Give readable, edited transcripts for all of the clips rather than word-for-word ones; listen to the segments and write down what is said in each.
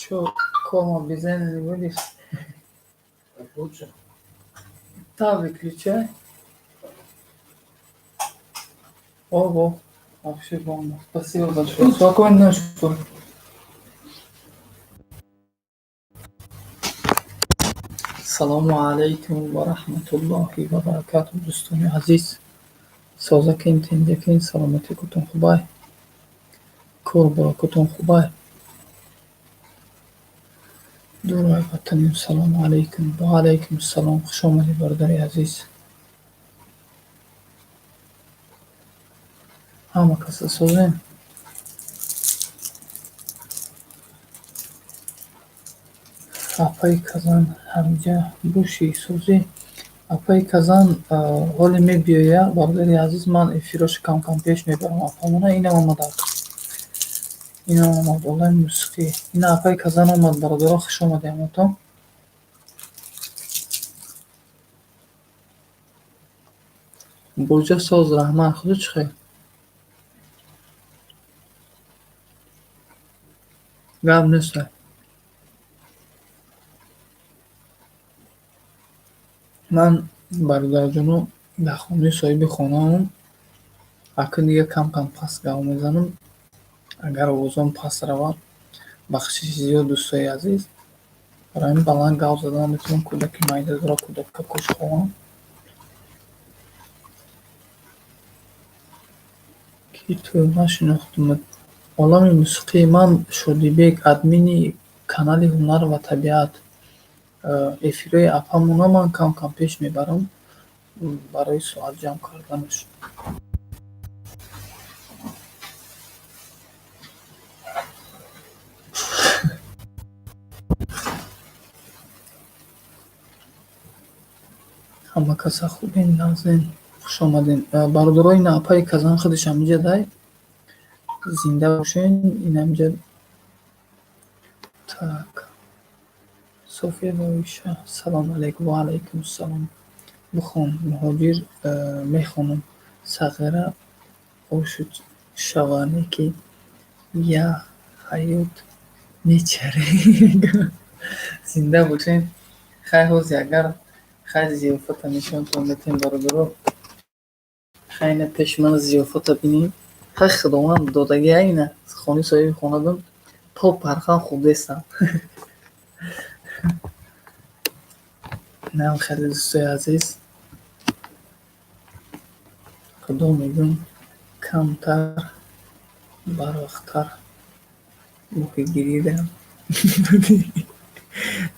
Что, кома без не будешь? Так лучше? Да, выключай. Ого, вообще бомба. Спасибо большое. Спокойной ночи. Салому алейкум ва рахматуллахи ва баракату. Дӯстони азиз, созакин тиндакин саломатикутон хубай? Кор баракутон хубай? Дурай ватаним салому алейкум. Ва алейкум салом. Хуш омадед бародари азиз. Ҳама каса созем. Апаи казан ҳамҷа буши сӯзӣ. Апаи казан ҳоле мебиёя. Бародари азиз, ман эфирош кам пеш мебарам. Апамона инам омад. Инам омад. Олаи мусиқӣ. Ина апаи казан омад. Бародаро хуш омадед ҳамотон. Бурҷа соз раҳман худу чӣ хел? Гап неста. Ман бародарҷону дар хонаи соҳиби хонаам акн дига кам паст гап мезанам. Агар овозам паст равад, бахшиши зиёд дӯстои азиз. Барои ин баланд гап зада наметавонам. Кӯдаки майдаро кӯдакка куш хоҳам. Ки ту нашинохтумад. Олами мусиқӣ. Ман Шодибек, админи канали Ҳунар ва табиат. Эфирои апамона ман кам пеш мебарам барои соат ҷамъ карданаш. Ҳама каса хубин, назин, хуш омадин. Бародаро, ин апаи казан худаш ҳаминҷа дай. Зинда бошен. Ин ҳаминҷа. Так. София Боиша. Салому алейкум. Ва алейкум салом. Бихон. Муҳоҷир мехонам. Сағира ошуд шаване ки я ҳаёт мечаред. Зинда бошен. Хай ҳози агар хай зиёфата нишонтон метем бародаро. Хайна пеши ман зиёфата бинем. Хай худованд додагӣ айна хонаи соҳиби хонадон то пархан худестам. Нам хеле дӯстои азиз. Худо мегӯям камтар барвақттар моҳигирӣ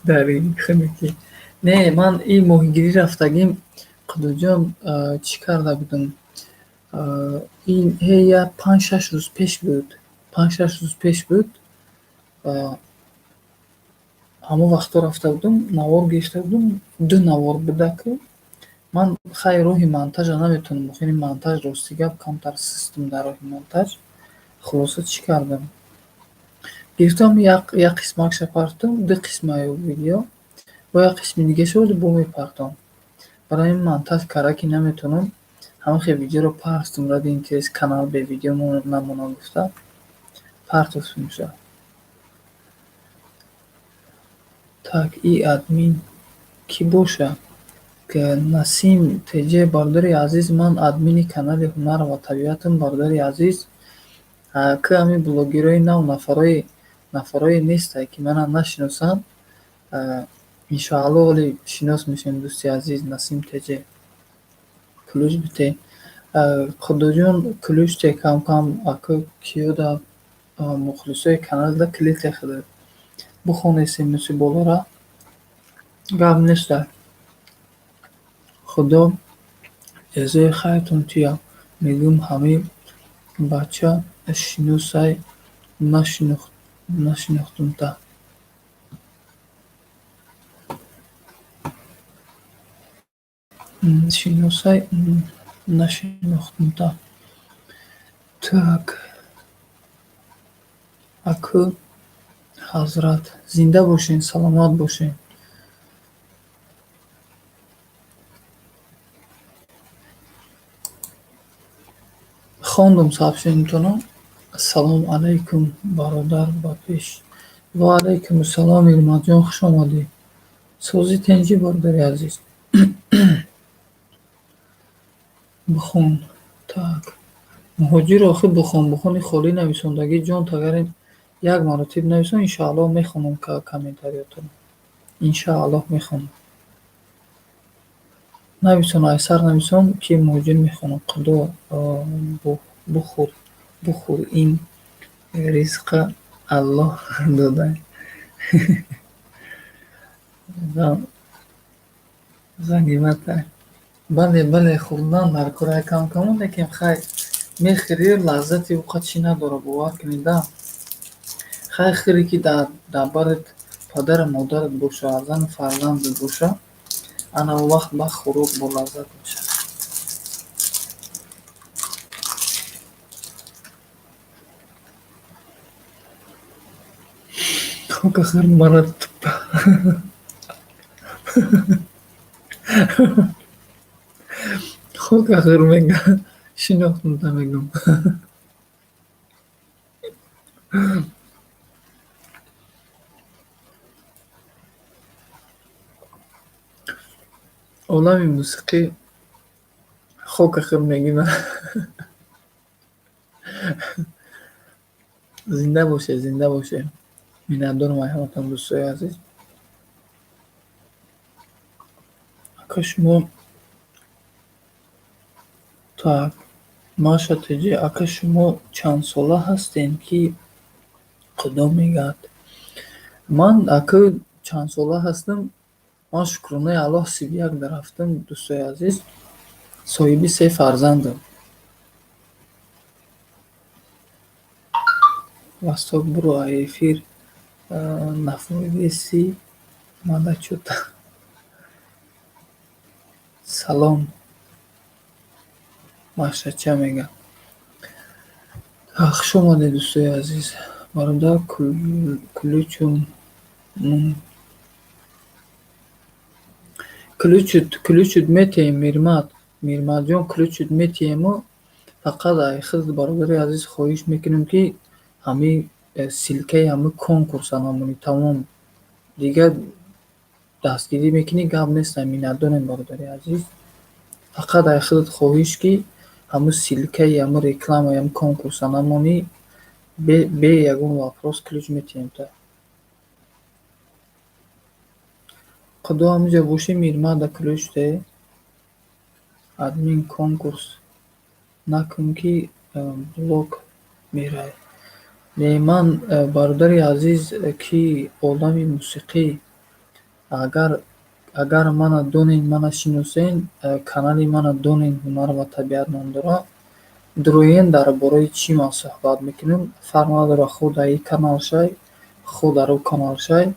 дар ин хунуки. Не, ман ин моҳигирӣ рафтагим қудуҷон чӣ карда будам. Ин ҳея 5-6 рӯз пеш буд. 5-6 рӯз пеш буд. Ҳамон вақтҳо рафта будам, навор гирифта будам. 2 навор буда ки ман хай роҳи монтажа наметавонам. Охир монтаж рости гап камтар систем дар роҳи монтаж. Хулоса чӣ кардам? Гирифтам як қисмакша партам, 2 қисмаи видео ва як қисми дигашро бо мепартам. Барои ин монтаж караки наметавонам. Ҳамон хел видеоро партам ради интерес канал бе видео намонад гуфта. Партовтум шо. Так, и админ ки боша? Ки Насим ТЖ. Бародари азиз, ман админи канали Ҳунар ва табиатам. Бародари азиз, ки ҳамин блогерои нав нафарои нестае ки мана нашиносанд. Иншоалло оли шинос мешавем дӯсти азиз. Насим ТЖ. Плюс бите. Қудуҷон клюште кам аку киёда мухлисои каналда клите худад. Бухоне смс-и болора. Гап неста. Худо ҷазои хайртон тия. Мегӯям ҳамин бача шиносай нашинохтумта. Шиносай нашинохтумта. Так. Аку ҳазрат. Зинда бошен, саломат бошен. Хондум сообщениятонро. Ассалому алейкум бародар ба пеш. ва алайкумуссалом Ирматҷон, хуш омадӣ. Сози тенҷӣ бародари азиз. Бихун. Так. Муҳоҷир охир бухони холӣ нависондагӣ ҷон тагари як маротиб нависон, иншоаллоҳ мехонам комментариётро. Иншоаллоҳ мехонам. Нависон, аксар нависон, ки муҳоҷир мехонам. Худо бухӯр, бухӯр, ин ризқа Аллоҳ додаи. Ғаниматай. Бале, хӯрдан дар кораи камкамон, лекин хай мехӯрӣ, лаззати овқат чӣ надорад, бовар кунед да. Хай хӯре, ки дар барит падару модарат боша, зану фарзандат боша, ана он вақт ба хӯрок бо лаззат мешавад. Хокахӯр марад туппа. Хокахӯр мега шинохтам мегум. Олами мусиқӣ хокахӯр мегӯяд. Зинда бошед, зинда бошед. Миннатдорам ҳаматон дӯстои азиз. Ака шумо так, Машатиҷи, ака шумо чанд сола ҳастед, ки кудом мегӯяд? Ман ака чанд сола ҳастам. Ман шукрона Аллоҳ 31 дарафтам, дӯстои азиз. Соҳиби 3 фарзандам. Васток буро эфир нафовеси мадачута. Салом. Машача мега. Хуш омадед дӯстои азиз. Бародар кулучум ключут метиҳем Мирматҷон, ключут метиҳему. Фақат айхиз бародари азиз хоҳиш мекунем, ки ҳамин силкаи ҳамин конкурса намонӣ тамом. Дигар дастгирӣ мекунӣ, гап нест. Миннатдорем бародари азиз. Фақат айхизат хоҳиш, ки ҳамин силкаи ҳамин рекламаи ҳамин конкурса намонӣ. Бе ягон вопрос ключ метиҳем та. Худо ҳаминҷа бошӣ, Мирмада ключ де. Админ конкурс накун, ки блок мерай. Ман бародари азиз, ки олами мусиқӣ, агар мана донед, мана шиносед, канали мана донед, ҳунар ва табиат ном дора. Дуруен дар бораи чӣ ман суҳбат мекунам, фарқ надорад, хо дар ин канал шай, хо дар он канал шай.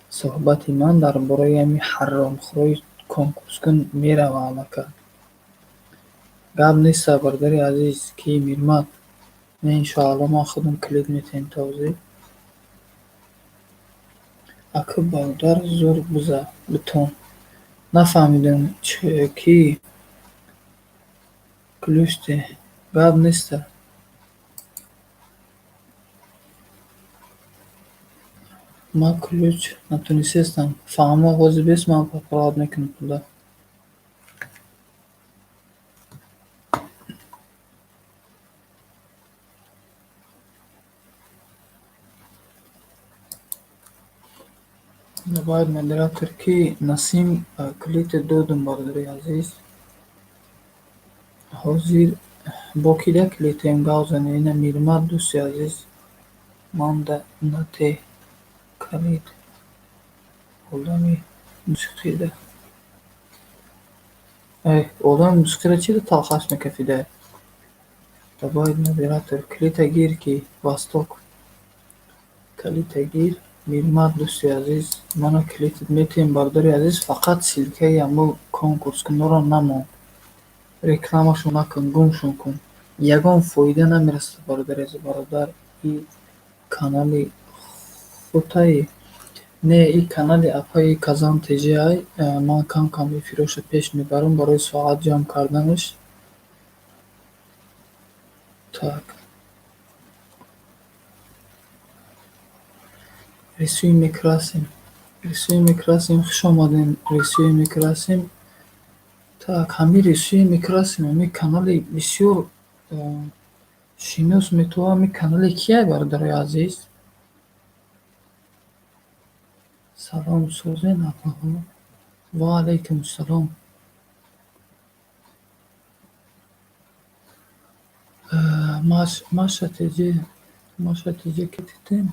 Суҳбати ман дар бораи ҳамин ҳаромхӯрии конкурскун мерава аллакай. Гап неста бародари азиз, ки Мирмат. Не, иншоаллоҳ ман худам клип метиҳем тавзеҳ. Ака бародар зур буза битон. Нафаҳмидам ки ключ де. Гап неста. Ман ключ натунистам. Фаҳмо ҳозир бест, ман папалат мекунам туда. Набояд модератор, ки Насим клипе додам бародари азиз. Ҳозир бо кида клипем гап занем. Ина Мирмат дӯсти азиз. Манда нате калид олами мусиқида. Олами мусиқиро чида талхас мекафида? Набояд модератор клипа гир, ки Восток. Клипа гир. Мирмат дӯсти азиз, мана клипит метиҳем бародари азиз. Фақат силкаи ҳамон конкурскунро намон. Рекламашон накун, гумшон кун. Ягон фоида намерасад бародари азиз. Бародар, и канали хутаи. Не, и канали апаи Казан ТЖ-ай. Ман кам эфироша пеш мебарам барои соат ҷамъ карданаш. Так. рисуи мекрасим, хуш омадем. Рисуи мекрасим. Так, ҳамин рисуи мекрасим, ҳамин канали бисёр шинос метавонад. Ҳамин канали кие бародари азиз? Салом созен абаҳо. Ва алайкум салом. Маша тиҷе кетидем.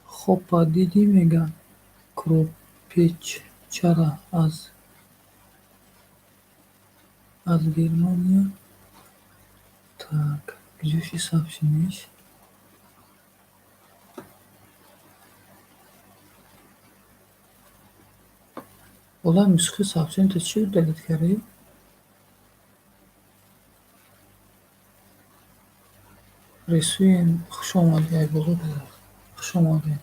Хопа дидӣ мегӯяд кропичара аз Германия. Так, где сообщение? Валлаҳи нусхаи сообщението чӣ удалит кардӣ? Рисуем. Хуш омадӣ Айболо дада. Хуш омадӣ.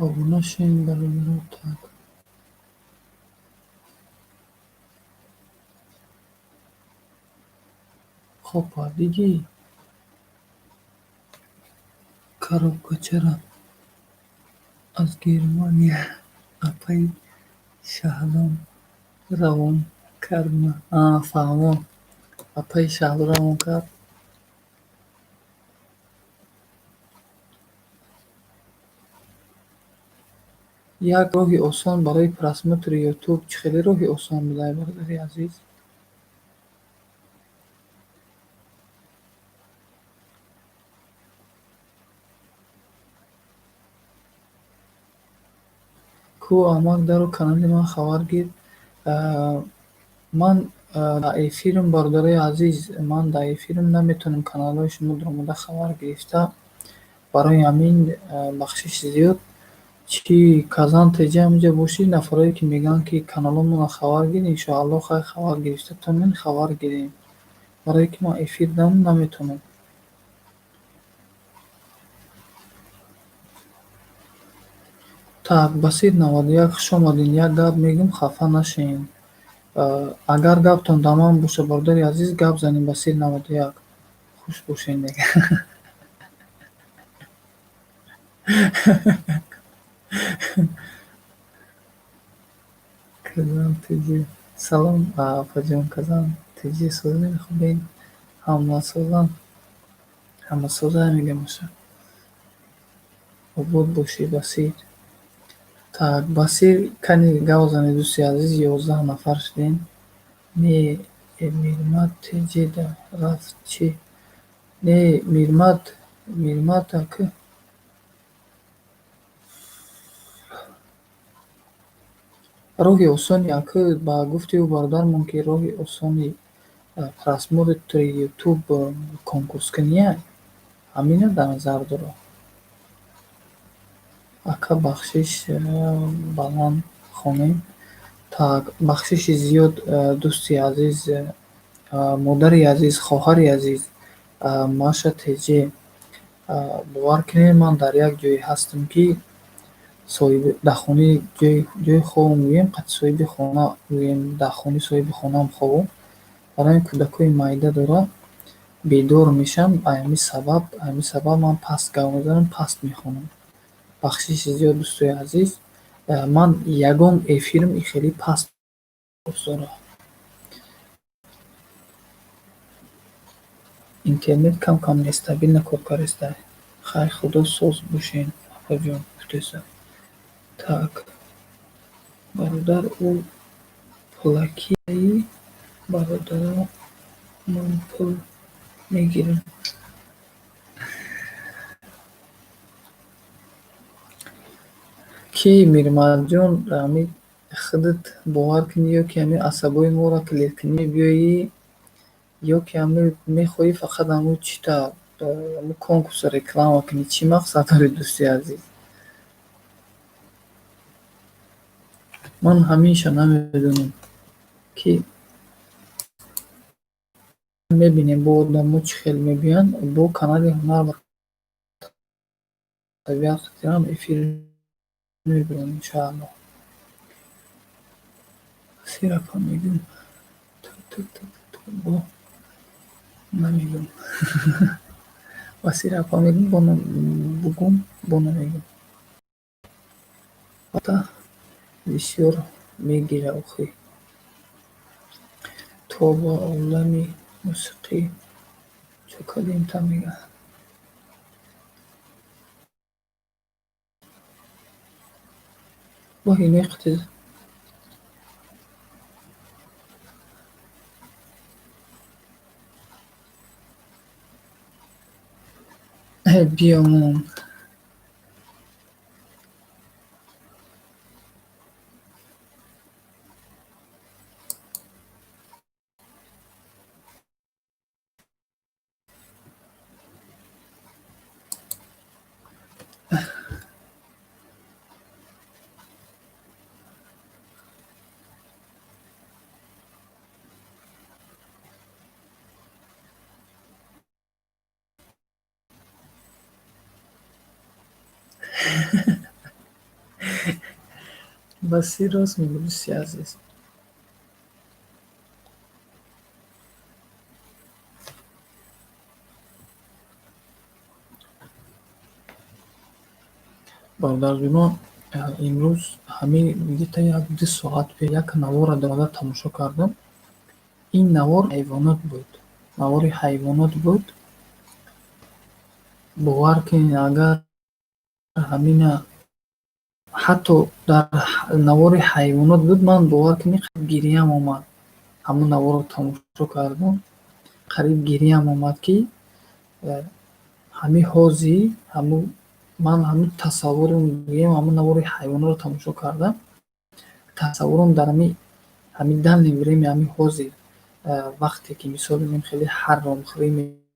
Обуна шин бародаро. Так. Хопа дидӣ коробкачара аз Германия. Апаи шаҳром равон кардма. Фаҳмон. Апаи шаҳром равон кард. Як роҳи осон барои просмотри YouTube чӣ хеле роҳи осон будааи бародари азиз? Ку амак дару канали ман хабар гир. Ман дар эфирм бародари азиз, ман дар эфирм наметавонам каналҳои шуморо омода хабар гирифта. Барои ҳамин бахшиши зиёд чӣ казан теҷа ҳаминҷа бошӣ, нафарое ки мегӯянд ки каналҳомонро хабар гир, иншоаллоҳ хай хабар гирифтатонен хабар гирем. Барое ки ман эфир дам наметавонам. Так, Басир 91 хуш омадин. Як гап мегӯм, хафа нашавед. Агар гаптон дар ман боша бародари азиз, гап занед. Басир 91 хуш бошед мегӯям. Казан тиҷи. Салом апаҷон Казан тиҷи созен хубен? Ҳамасоза мегӯям аша. Обод бошӣ Басир. Так, Басир кани гап занед дӯсти азиз. 11 нафар шудем. Не Мирмат теҷеда рафт чӣ? Не Мирмат ака. роҳи осони ака ба гуфти ӯ бародармон ки роҳи осони просмотри YouTube конкурскуние ҳамина дар назар дорад. Ака бахшиш баланд хонем. Так, бахшиши зиёд дӯсти азиз, модари азиз, хоҳари азиз Маша теҷе. Бовар кунед ман дар як ҷое ҳастам ки соҳиби дар хонаи ҷойи хобам гӯем, қати соҳиби хона гӯем, дар хонаи соҳиби хонаам хобам. Барои ин кӯдакои майда дорад, бедор мешам. Ҳамин сабаб ман паст гап мезанам, паст мехонам. Бахшиши зиёд дӯстои азиз. Ман ягон эфирм хеле паст дорад. Интернет кам нестабил накор карда. Хай худо соз бошед апаҷон кутеса. Так. Бародар ӯ пулакияи бародаро ман пул мегирам. Ки Мирматҷон ҳамин худат бовар кунӣ ё ки ҳамин асабои моро клик кунӣ биёӣ, ё ки ҳамин мехоҳӣ фақат ҳамун чита ҳамун конкурсро реклама кунӣ. Чӣ мақсад дорӣ дӯсти азиз? Ман ҳаминша намедонам ки мебинем бо одамо чӣ хел мегӯянд. Бо канали ҳунар табиат хатирам эфир мебирам иншаалло. Сирапа мегум. Бо намегум. Ва сирапа мегум бо бугум бо намегум. Ата бисёр мегира охи. То ба олами мусиқӣ чукадем тамега. Бо ҳинеқти биомон. Васӣ рост мегӯ дӯсти азиз. Бародарҷонон, имрӯз ҳамин дита 1-2 соат пеш як наворро дода тамошо кардам. Ин навор навори ҳайвонот буд. Бовар кунед, агар ҳамина ҳатто дар навори ҳайвонот буд, ман бовар кунед гириям омад. Ҳамун наворро тамошо кардам, қариб гириям омад, ки ҳамин ҳози ман ҳамин тасаввуром гӯем ҳамун навори ҳайвонотро тамошо кардам. Тасаввуром дар ҳамин дальни время ҳамин ҳози вақте ки мисол бинем хеле ҳарромхӯрӣ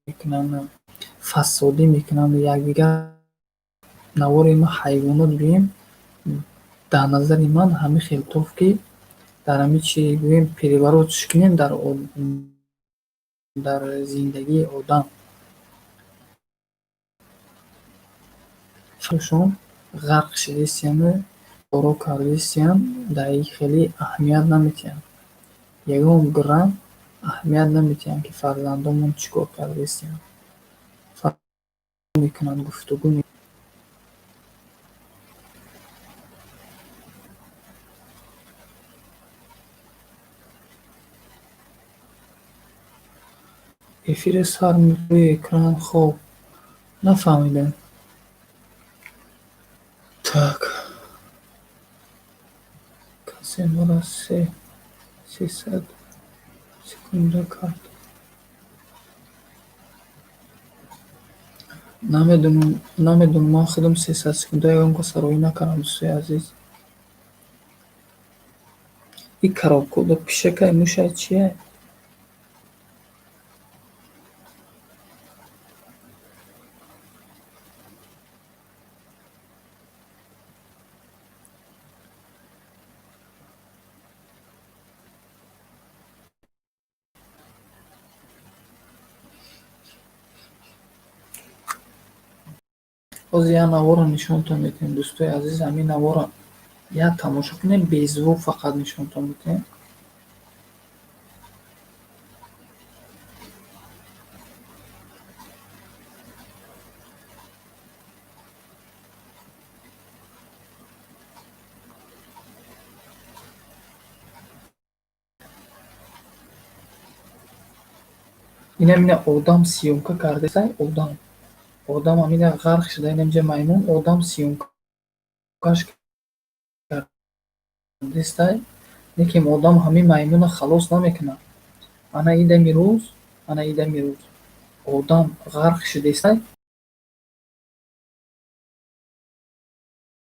мекунанд, фасодӣ мекунанд, якдигар навори ма ҳайвонот биёем, дар назари ман ҳамин хелтоф ки дар ҳамин чи гӯем переворотиш кунем дар зиндагии одам. шон ғарқ шидастияну поро кардастиян, дар ин хеле аҳамият наметиҳанд. Ягон грамм аҳамият наметиҳанд, ки фарзандонмон чӣ кор кардастиянд. Мекунанд, гуфтугӯ эфире сар рӯи экран. Хоб, нафаҳмидем. Так. Касе моро 300 секунда кард. Намедонам, ман худам 300 секунда ягон каса роҳӣ накардам. дӯстои азиз, ин коробкода пишакай мушай чия? ҳозир як наворро нишонтон медиҳем. дӯстои азиз, ҳамин наворро як тамошо кунед, беззвук фақат нишонтон медиҳем. Ина одам сиёмка кардасай, одам ҳамина ғарқ шуда, инамҷа маймун одам сиёмкаш кардасай, лекин одам ҳамин маймунро халос намекунад. Ана идами рӯз одам ғарқ шудасай,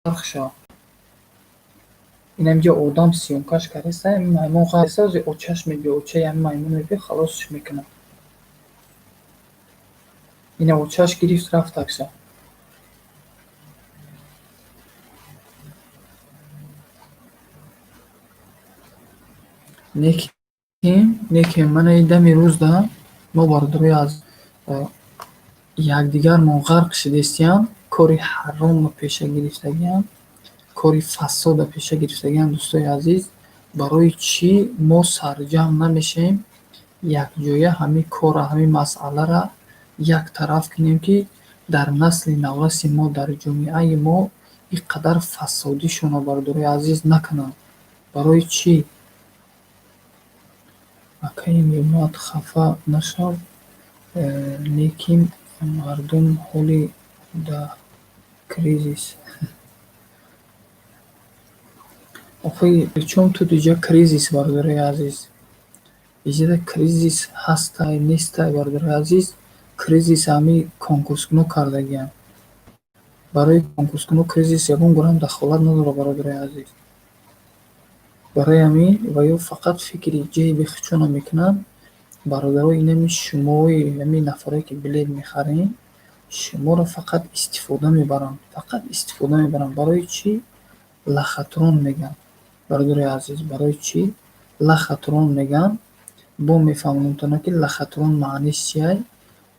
ғарқ шав. Инамҷа одам сиёмкаш кардасай, ҳамин маймун ғарқ шуда, очаш мебиё, очаи ҳамин маймун мебиё, халосш мекунад. Ина очаш гирифт рафт акса. Лекин мана идами рӯзда мо бародарои аз якдигармон ғарқ шудастиям, кори ҳаромро пеша гирифтагиам, кори фасодро пеша гирифтагиам. Дӯстои азиз, барои чӣ мо сарҷамъ намешавем, якҷоя ҳамин корра, ҳамин масъаларо як тараф кунем, ки дар насли навраси мо, дар ҷомеаи мо ин қадар фасодӣ шонобардории азиз накунанд. барои чӣ? Акаи Меъмад хафа нашав, лекин мардум ҳоли да кризис. Охои причём тут иҷа кризис бардории азиз? Иҷа кризис ҳастай нестай бардории азиз? Кризис ҳамин конкурскунӯ кардагиам. Барои конкурскунӯ кризис ягон гурам дахолат надорад бародари азиз. Барои ҳамин ва ё фақат фикри ҷейби худшона мекунанд. Бародаро инами шумои ҳамин нафаре ки билет мехарем, шуморо фақат истифода мебаранд. Фақат истифода мебаранд. Барои чӣ? Лахатрон мегӯянд. Бародари азиз, барои чӣ лахатрон мегӯянд? Бо мефаҳмонам тона ки лахатрон маъниш чиай?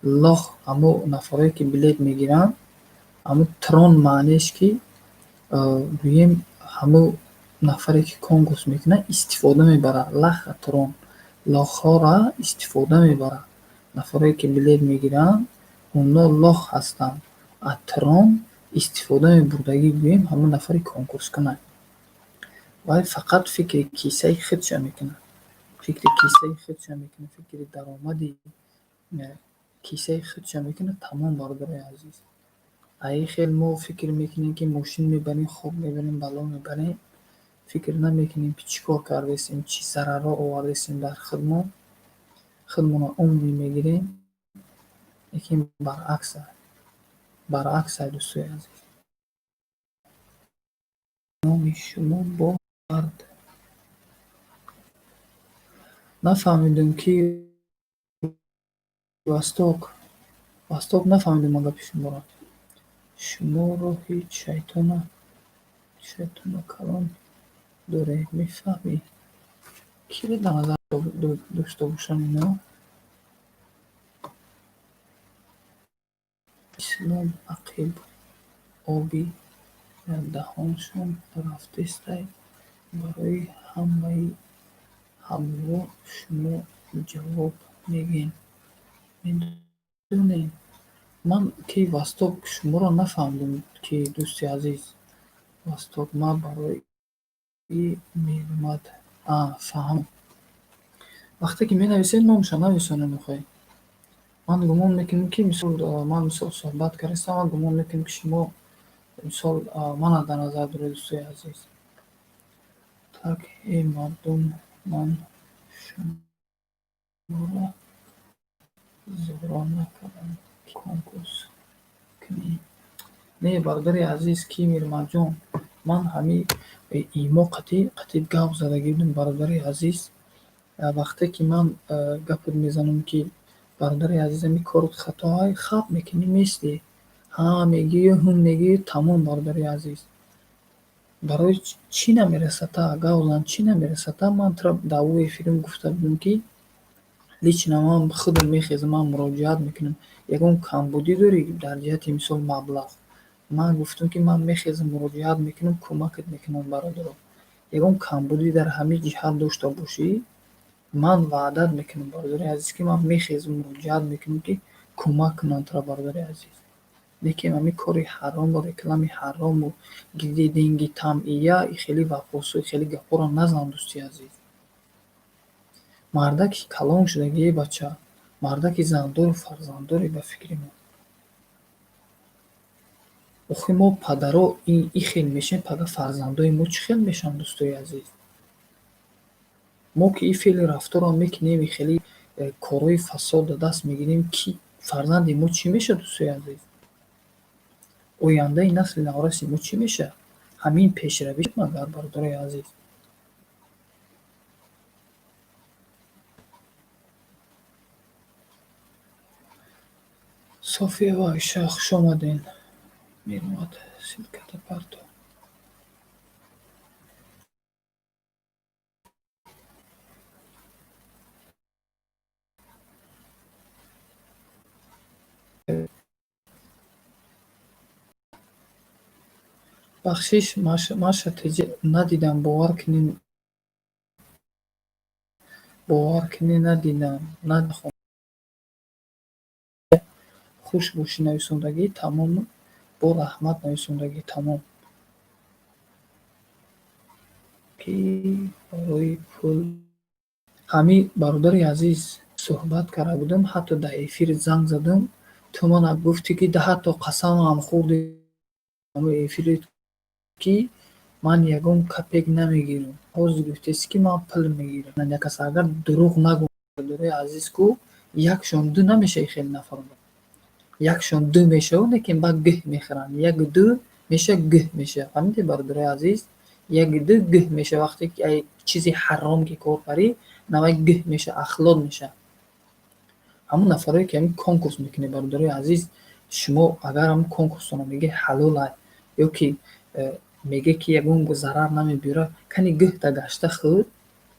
Лох ҳамо нафаре ки билет мегиранд, ҳамо трон маънеш ки гӯем ҳамо нафаре ки конкурс мекунад истифода мебарад. Лахатрон лохҳоро истифода мебарад. Нафаре ки билет мегиранд, онҳо лох ҳастанд. А трон истифода мебурдагӣ гӯем ҳамон нафари конкурскунак. Вай фақат фикри кисаи худша мекунад. Фикри кисаи худша мекунад. Фикри даромади кисаи худша мекунад. Тамом бародари азиз. Ай хел мо фикр мекунем ки мошин мебарем, хоб мебарем, бало мебарем. Фикр намекунем ки чӣ кор кардесем, чӣ зарарро овардесем дар худмон. Худмонро умри мегирем. Лекин баръаксай дӯстои азиз. Номи шумо бо дард. Нафаҳмидум ки Восток нафаҳмидум гапи шуморо. Шуморо ҳеҷ шайтону калон доред, мефаҳмӣ? Киро дар назар дошта бошам ино? Ислом ақиб оби дар даҳоншон рафтестай, барои ҳамаи ҳавво шумо ҷавоб мегӯем. Медонем, ман ки Восток шуморо нафаҳмидум ки дӯсти азиз. Восток ман барои Меъмад фаҳм. Вақте ки менависед номашо нависонед мехоҳед. Ман гумон мекунам ки ман мисол суҳбат кардастам, ман гумон мекунам ки шумо мисол манро дар назар доред дӯстои азиз. Так мардум, ман шуморо зӯрон накардам ки конкурс кунем. Не бародари азиз, ки Мирмаҷон, ман ҳамин имо қатъи гап задагӣ будум бародари азиз. Вақте ки ман гапот мезанам ки бародари азиз ҳамин корот хато ай, хаб мекунӣ местӣ. Ҳа мегӯю, ҳум мегӯю, тамом бародари азиз. Барои чӣ намерасад гавзан, чӣ намерасад? Ман тра дар эфирим гуфта будам ки лично ман худам мехезам, ман муроҷиат мекунам. Ягон камбудӣ дорӣ дар ҷиҳати мисол маблағ? Ман гуфтам ки ман мехезам, муроҷиат мекунам, кӯмакат мекунам бародаро. Ягон камбудӣ дар ҳамин ҷиҳат дошта бошӣ? Ман ваъдат мекунам бародари азиз, ки ман мехезам, муроҷиат мекунам ки кӯмак кунанд туро бародари азиз. Лекин ҳамин кори ҳарому реклами ҳарому гирди денги тамъия, хеле вапосу хеле гапҳоро назан дӯстои азиз. Мардаки калон шудагӣ бача, мардаки зандору фарзанддоре ба фикри мо. Охи мо падаро ин хел мешавем, фарзандои мо чӣ хел мешаванд дӯстои азиз? Мо ки ин феъли рафторро мекунем, хеле корҳои фасод ба даст мегирем, ки фарзанди мо чӣ мешавад дӯстои азиз? Ояндаи насли навраси мо чӣ мешавад? Ҳамин пешравӣ магар бародари азиз? София ва Оиша, хуш омадед. Мирмад Силката Парто. бахшиш маша теҷа надидам, бовар кунӣ надидам, надохонам. Хуш бошӣ нависондагии тамом, бо раҳмат нависондагии тамом. Ки барои пул ҳамин бародари азиз суҳбат карда будам, ҳатто дар эфир занг задам, ту мана гуфтӣ ки ҳатто қасамам хӯрдӣ эфирет ки ман ягон копек намегирам. Ҳозир гуфтест ки ман пул мегирам. Як кас агар дурӯғ нагӯяд, бародари азиз ку якшон ду намешавӣ, хеле нафарда. Якшон ду мешаву, лекин баъд гӯҳ мехӯранд. Як ду меша гӯҳ меша. Фаҳмидӣ бародари азиз? Як ду гӯҳ меша. Вақте ки ай чизи ҳаром ки кор карӣ, навай гӯҳ меша, ахлод меша. Ҳамун нафаре ки ҳамин конкурс мекунед, бародари азиз, шумо агар ҳамин конкурсро мегӯед ҳалол ай, ё ки меге ки ягон зарар намебиёрад, кани гӯҳта гашта хӯр,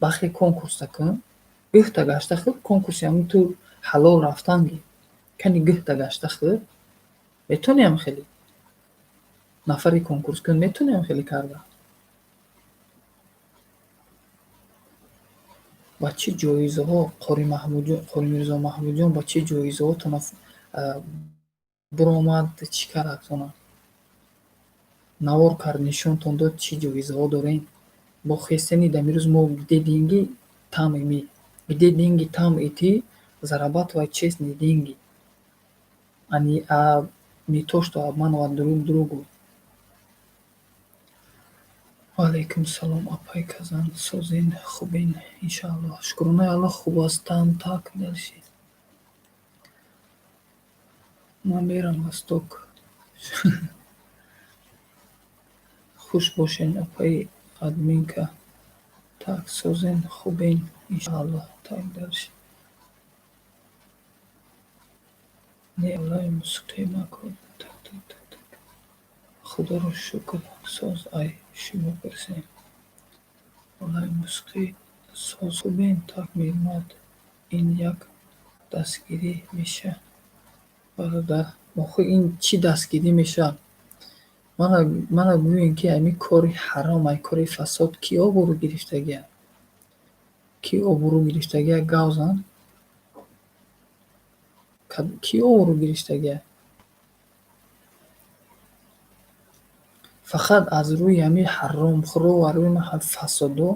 бахе конкурса кун, гӯҳта гашта хӯр, конкурси ҳамин ту ҳалол рафтан гир. Кани гӯҳта гашта хӯр, метавонӣ хеле нафари конкурскун метавонӣ хеле карда. Ба чӣ ҷоизаҳо Қори Мирзо Маҳмудҷон ба чӣ ҷоизаҳо биромад, чӣ кард тона? Навор кард, нишонтон дод, чӣ ҷоизаҳо дорем? Бо хестани дамирӯз мо где деньги, там и мы. Где деньги, там и ты. Зарабатывай честные деньги, а не то, что обманывать друг другу. وعلیکم سلام اپای کزن سازین خوبین انشاءالله شکرانه الله خوب هستم تاک دلشید من میرم از توک خوش باشین اپای ادمین که تاک سازین خوبین انشاءالله تاک دلشید نه الله موسیقی مکن تک تک تک تک خدا رو شکر ساز ای شما برسیم والله موسیقی ساز خوبین так می‌آمد این یک دستگیری میشه برادر آخه این چی دستگیری میشه مانا گویین که همین کاری حرام ای کاری فساد کی آبرو گرفتگی کی آبرو گرفتگی گاوزن کی آبرو گرفتگی фақат аз рӯи ҳамин ҳаромхӯру ва рӯи фасоду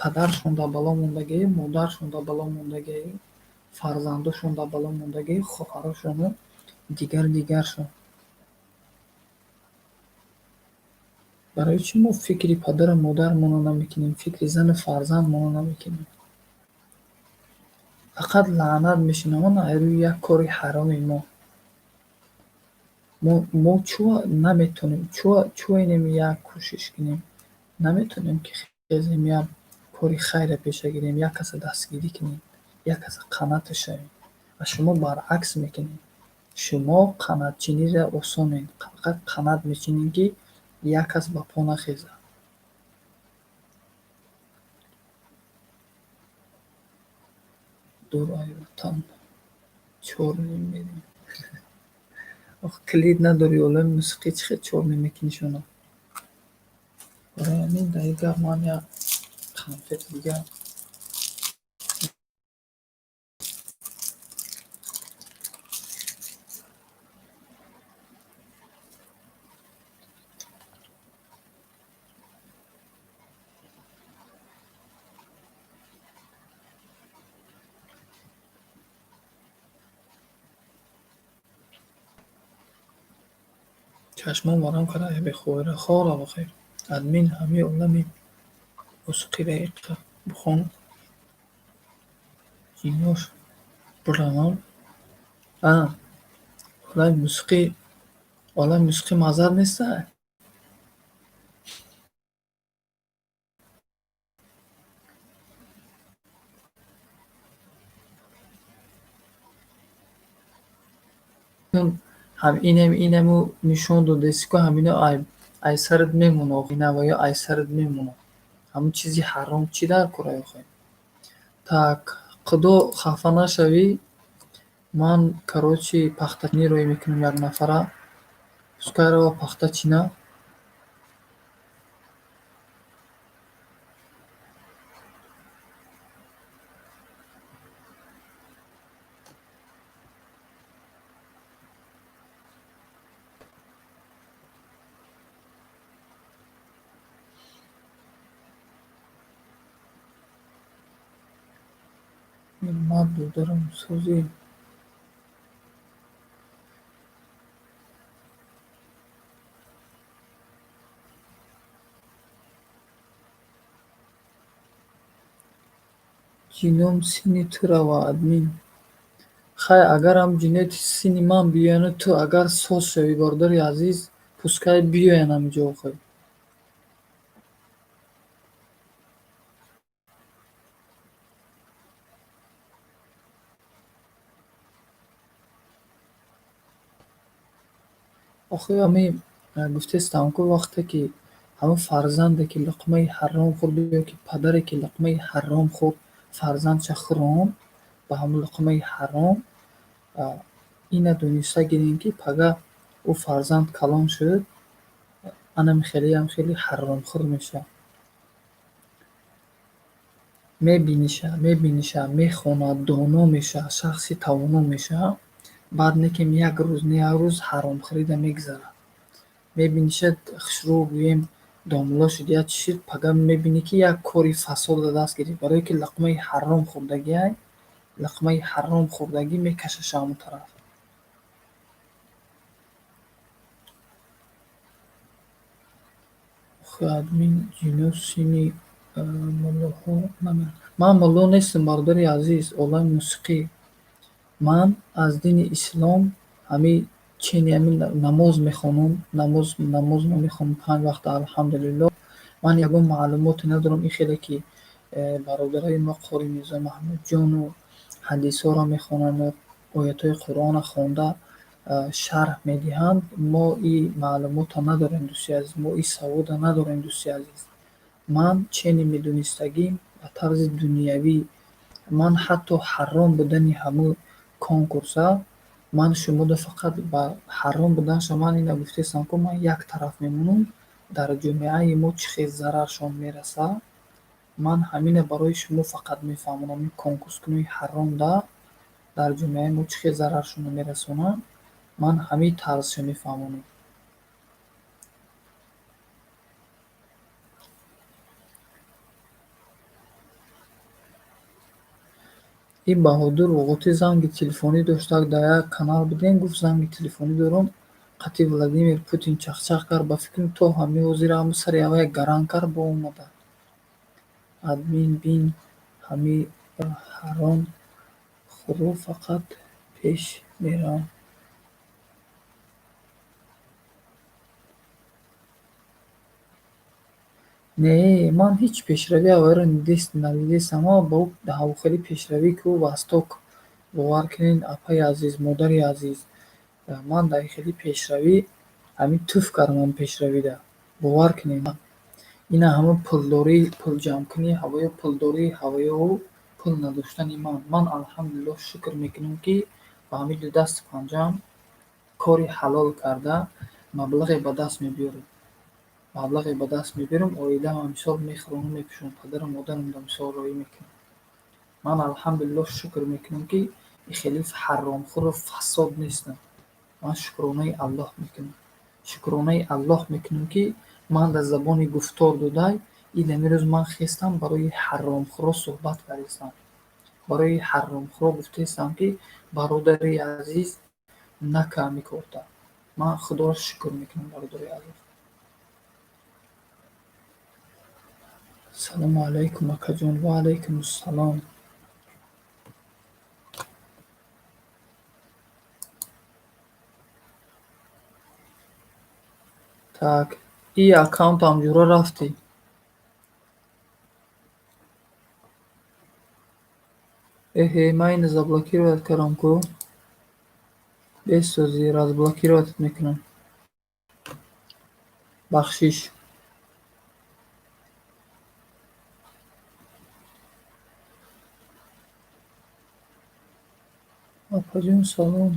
падаршон дар бало мондагӣ, модаршон дар бало мондагӣ, фарзандошон дар бало мондагӣ, хоҳарашону дигаршон. Барои чӣ мо фикри падару модарамонро намекунем, фикри зану фарзандмонро намекунем? Фақат лаънат мешинем аз рӯи як кори ҳароми мо. мо чӯ наметонем, чӯ инем як кӯшиш кунем, наметонем ки хезем як кори хайра пеша гирем, як каса дастгирӣ кунем, як каса қанъаташ шавем. Ва шумо баръакс мекунед. Шумо қанъатчиниро осон мекунед. Фақат қанъат мечинед ки як кас ба по нахезад. дур ай ватан чор намерем. Клид надори олами мусиқӣ чӣ хел чор намекунишона? Барои ҳамин дар ин гап ман як конфет дига чашмон варам карда бехоира хора бахир. Админ ҳамаи олами мусиқиро бихон ҷинош бурамам. олами мусиқӣ маззат неста? Инаму нишон додест ки ҳамино ай сарат мемона, инавоё ай сарат мемона. Ҳамун чизи ҳаром чӣ дар кора охир? Так, худо хафа нашавӣ. Ман короче пахтачиниро мекунам як нафара. Пускай рава пахта чина. мабду даромсозӣ ҷином синни ту рава админ. Хай агарам ҷиноти синни ман биёяну ту агар соз шавӣ бародари азиз, пускай биёян ҳамиҷо охӯ. охӯ ҳами гуфтестам ку вақте ки ҳама фарзанде ки луқмаи ҳаром хӯрд ё ки падаре ки луқмаи ҳаром хӯрд, фарзандша хӯронд ба ҳамун луқмаи ҳаром, ина дониста гирем ки пага ӯ фарзанд калон шуд, анами хелиам хеле ҳаромхӯр мешавад. Мебиниша, мехонад, доно мешавад, шахси тавоно мешавад. Баъд не ки як рӯз ҳаромхӯрида мегзарад. Мебинишад хушрӯ гӯем домила шуд я чӣ шуд, пага мебинӣ ки як кори фасодро даст гирифт, барое ки луқмаи ҳаром хӯрдагиай, луқмаи ҳаром хӯрдагӣ мекашаша ҳамон тараф. Охи админ ҷино синни муллоҳо намеонад. Ман мулло нестам бародари азиз, олами мусиқӣ. Ман аз дини ислом ҳами чени ҳами намоз мехонам, намоз мехонам 5 вақта алҳамдулиллоҳ. Ман ягон маълумоте надорам, ин хеле ки бародарои мо Қори Мирзо Маҳмудҷону ҳадисҳоро мехонанд, оятҳои Қуръонро хонда шарҳ медиҳанд. Мо ин маълумотро надорем дӯстои азиз, мо ин саводро надорем дӯстои азиз. Ман чени медонистагим ба тарзи дунявӣ, ман ҳатто ҳаром будани ҳамун конкурса, ман шумода фақат ба ҳаром буданашон ман ина гуфтестам ки ман як тараф мемонам, дар ҷомеаи мо чӣ хел зараршон мерасад. Ман ҳамина барои шумо фақат мефаҳмонам, ин конкурскунии ҳаромда дар ҷомеаи мо чӣ хел зараршонро мерасонад, ман ҳамин тарзша мефаҳмонам. Ин Баҳодур вуқути занги телефонӣ дошт, дар як канал будем, гуфт занги телефонӣ дорам, қати Владимир Путин чахчах кард, ба фикрам то ҳами ҳозир ҳамун сари аввал як гаранг кард бо омада. Админ бин ҳами ҳаром хӯро фақат пеш меравам. Не, ман ҳеҷ пешравии аввалиро надидестам. Ҳама ба ӯ ҳавохели пешравӣ ки ӯ васток, бовар кунед апаи азиз, модари азиз, ман дар хели пешравӣ ҳамин туф кардам пешравида. Бовар кунед, ина ҳама пулдорӣ, пулҷамъкунии ҳавоё, пулдории ҳавоё, пул надоштани ман алҳамдулиллоҳ шукр мекунам ки ба ҳамин ду дасти панҷаам кори ҳалол карда маблағе ба даст мебиёрам. Маблағе ба даст мебиёрам, оилаамро мисол мехӯронам, мепӯшонам, падару модарамро мисол роӣ мекунам. Ман алҳамдулиллоҳ шукр мекунам ки ин хеле ҳаромхӯру фасод нестам. Ман шукронаи Аллоҳ мекунам. Шукронаи Аллоҳ мекунам ки ман дар забони гуфтор додай, ин имрӯз ман хестам барои ҳаромхӯро суҳбат кардистам. Барои ҳаромхӯро гуфтаистам ки бародари азиз накар ҳамин корта. Ман Худоро шукр мекунам бародари азиз. Салому алайкум акаҷон. Ва алайкум ассалом. Так, ин аккаунтам ҷура рафтӣ. Эҳе, ман ина заблокировать кардам ку. Бесӯзи, разблокировать мекунам. Бахшиш. Апаҷон салом.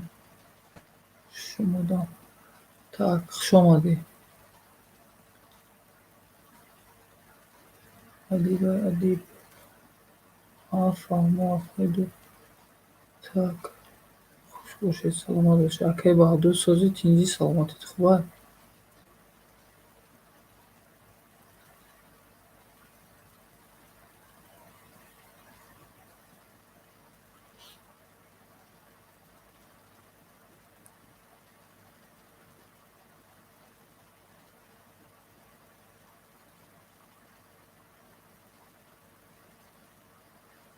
Шумодам. Так, хуш омадӣ. Адибай адиб. Афаҳмо афайду. Так. Хуш бошед, саломат бошед. Акай Баҳодур созӣ тинҷӣ, саломатит хуб аст?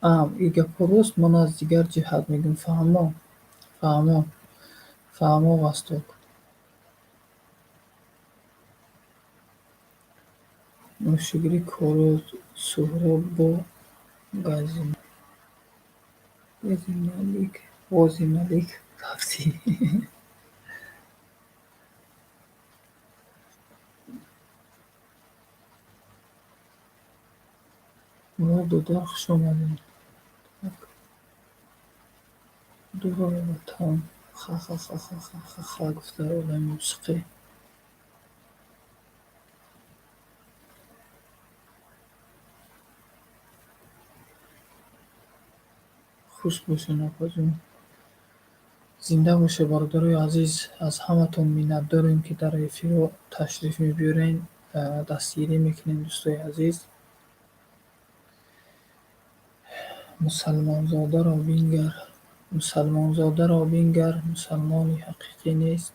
این گپا راست. من از دیگر جهت میگم. فهمو فهمو واستок. نوشیگری کورو سهراب با غازی ملک رفتی. مراد دودار خوش آمدین. دورای وطن. خا خا خا خا خا خا خا گفته عالم موسیقی. خوش باشین آقا جون. زنده باشه برادرای عزیز. از همتون منت داریم که در افیر تشریف میبیارین، دستگیری میکنین دوستای عزیز. مسلمانزاده را بینگر، مسلمانی حقیقی نیست.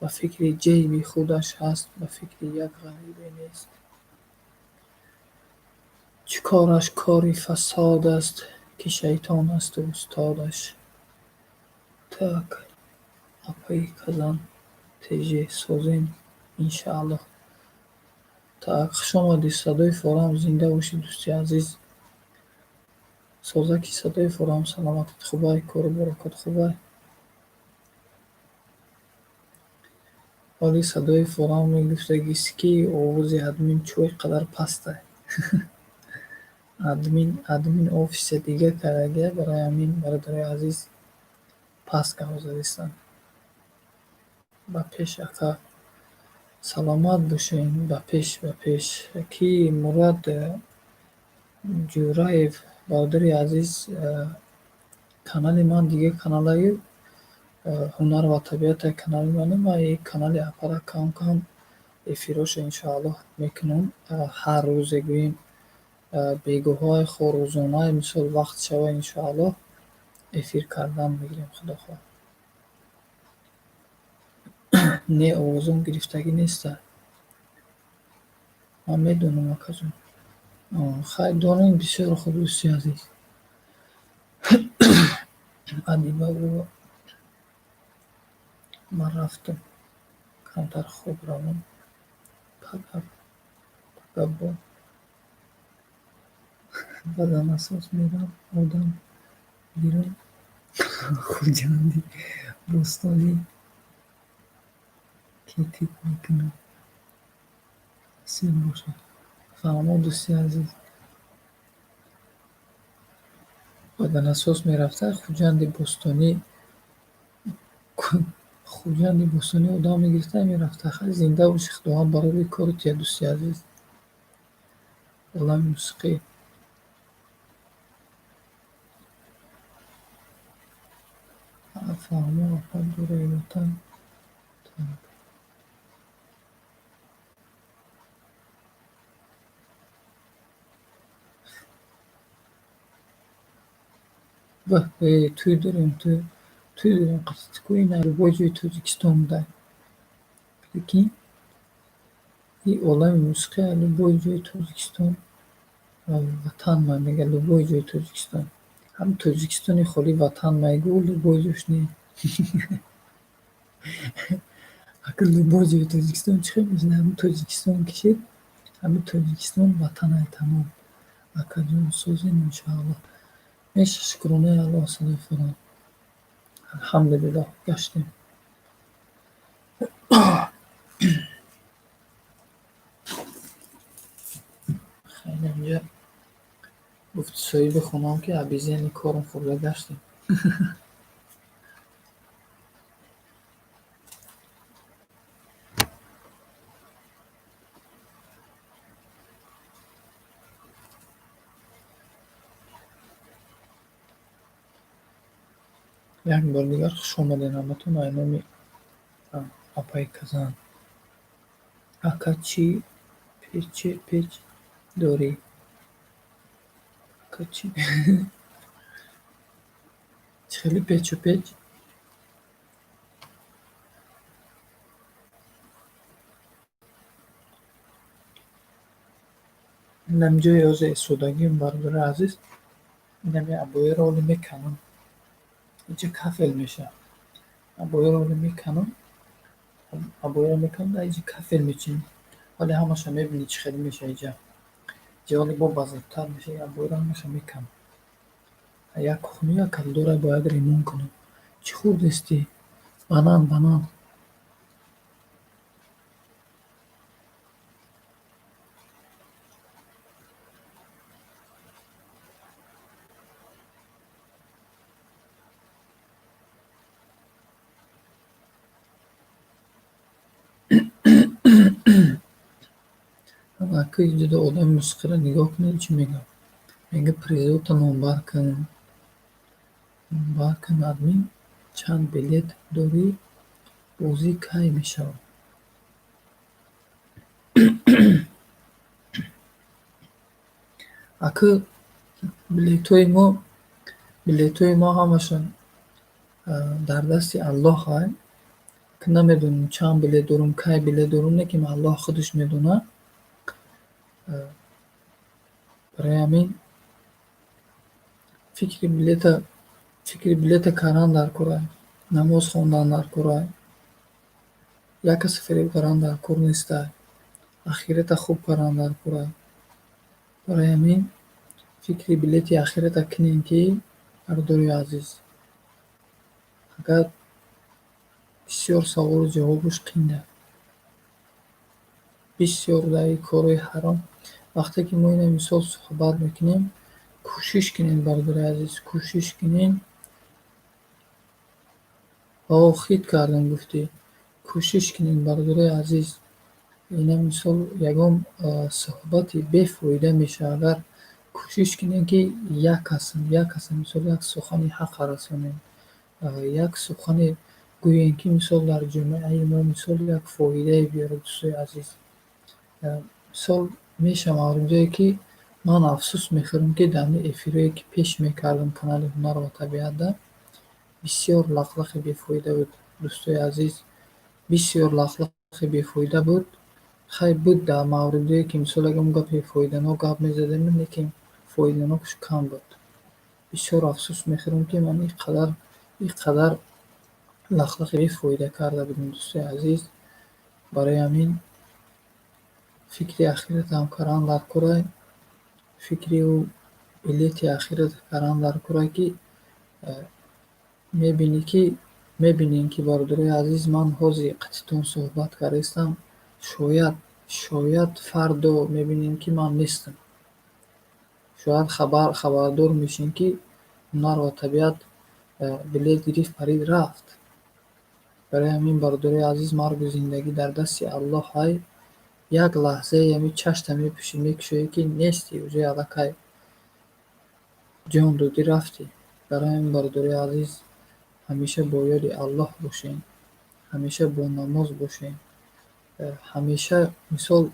به فکر جیب خودش هست، به فکر یک غریبه نیست. چه کارش کاری فساد است، که شیطان است و استادش. تک اپای کزان تیجه سازیم انشاءالله. так хуш омадед. Садои форам зинда бошед дӯсти азиз. Созаки садои форам, саломатат хубай? Кору барокат хубай? Вале садои форам мегуфтагист ки овози админ чӯ қадар паст ай. Админ офиси дига кардаги, барои ҳамин бародари азиз паст гап задистанд. Ба пеш ака саломат бошен. Ба пеш ки Мурод Ҷураев бародари азиз, канали ман дига каналаю ҳунар ва табиате канали ман немай. Канали апара кам эфироша иншоаллоҳ мекунам. Ҳар рӯзе гӯем бегоҳҳои рӯзонаи мисол вақт шава иншоаллоҳ эфир кардан мегирем. Худо хоҳ. Не овозон гирифтагӣ неста. Ман медонам акаҷон. Хайр донем бисёр хуб дӯсти азиз. Адиба бува. Ман рафтам. Камтар хоб равам. Пагаб бо. Бадан асос мерам одам бирон. Хуҷанди бӯстонӣ ки тип мекунам. Сир бошад. Фаҳмо дӯсти азиз. Бадан асос мерафта хуҷанди бӯстонӣ одам мегирифта мерафта. Хайр зинда бошӣ. Худованд барори корит я дӯсти азиз. олами мусиқӣ. Фаҳмо апа дурай ватан. Тӯй дорем. Қистикӯи Нарбой ҷойи Тоҷикистон буда. Лекин ин олами мусиқи любой ҷойи Тоҷикистон ватан ман мега. Любой ҷойи Тоҷикистон. Ҳам Тоҷикистони холи ватан мегӯ, любой ҷош не. Ака любой ҷойи Тоҷикистон чӣ хел мешуд? Ҳами Тоҷикистон кишед. Ҳами Тоҷикистон ватанай тамом. Акаҷон созем иншоаллоҳ. Меша шукронаи Аллоҳ садои форам. Алҳамдулиллоҳ гаштем. Хеле инҷа гуфти соҳиби хонаам ки абизени корам хӯрда гаштем. Як бор дигар хуш омадед ҳаматон. Айноми апаи казан. Ака чӣ печ дорӣ? Ака чӣ хеле печу печ? Намҷои ози эсодагим бародари азиз. инами абоеро оли меканам, инҷа кафел меша. Абоеро оли меканам, абоеро меканам, дар инҷа кафел мечинем. Ҳоли ҳамаша мебинӣ чӣ хеле меша инҷа. Инҷа ҳоли бо базрудтар меша. Абоеро ҳамаша меканам. Як кухну як калдора бояд ремонт кунам. Чӣ хурдестӣ? Банан. Акӯ инҷода одами мусиқиро нигоҳ кунед чӣ мегӯяд. Мега призота номбар кун админ чанд билет дорӣ, бозӣ кай мешавад. Акӯ билетҳои мо ҳамаша дар дасти Аллоҳ. Акӯ намедонем чанд билет дорум, кай билет дорум, лекин Аллоҳ худаш медонад. Барои ҳамин фикри билета кардан дар кор, намоз хондан дар кор, як касе фиреб кардан дар кор нест. Ахирата хуб кардан дар кор. Барои ҳамин фикри билети ахирата кунем ки бардори азиз. Агар бисёр саволу ҷавобаш қинда. Бисёр дар корҳои ҳаром вақте ки мо ина мисол суҳбат мекунем, кӯшиш кунем бардори азиз, кӯшиш кунем. Хит кардем гуфтӣ. Кӯшиш кунем бардори азиз. Ина мисол ягон суҳбати бефоида мешавад. Агар кӯшиш кунем ки як каса мисол як сухани ҳаққа расонем, як сухане гӯем ки мисол дар ҷомеаи мо мисол як фоидае биёрад. Дӯстои азиз, мисол мешавад мавридое ки ман афсӯс мехӯрам ки дар эфирое ки пеш мекардам канали Ҳунар ва табиатда бисёр лахлахи бефоида буд. Дӯстои азиз, бисёр лахлахи бефоида буд. Хай буд дар мавридое ки мисол ягон гапи фоиданок гап мезадем, лекин фоиданокаш кам буд. Бисёр афсӯс мехӯрам ки ман иқадар лахлахи бефоида карда будам. Дӯстои азиз, барои ҳамин фикри ахиратам кардан дар кор, фикриву билети ахирата кардан дар кор ки мебинем ки бародарои азиз, ман ҳозир қаддитон суҳбат кардастам. Шояд фардо мебинем ки ман нестам. Шояд хабардор мешем ки Ҳунар ва табиат билет гирифт, парид, рафт. Барои ҳамин бародарои азиз, маргу зиндагӣ дар дасти Аллоҳ. Як лаҳзае ҳамин чашта мепӯшӣ, мекушоӣ ки нестӣ, уже аллакай ҷон додӣ рафтӣ. Барои ҳамин бародарои азиз, ҳамеша бо ёди Аллоҳ бошем, ҳамеша бо намоз бошем, ҳамеша мисол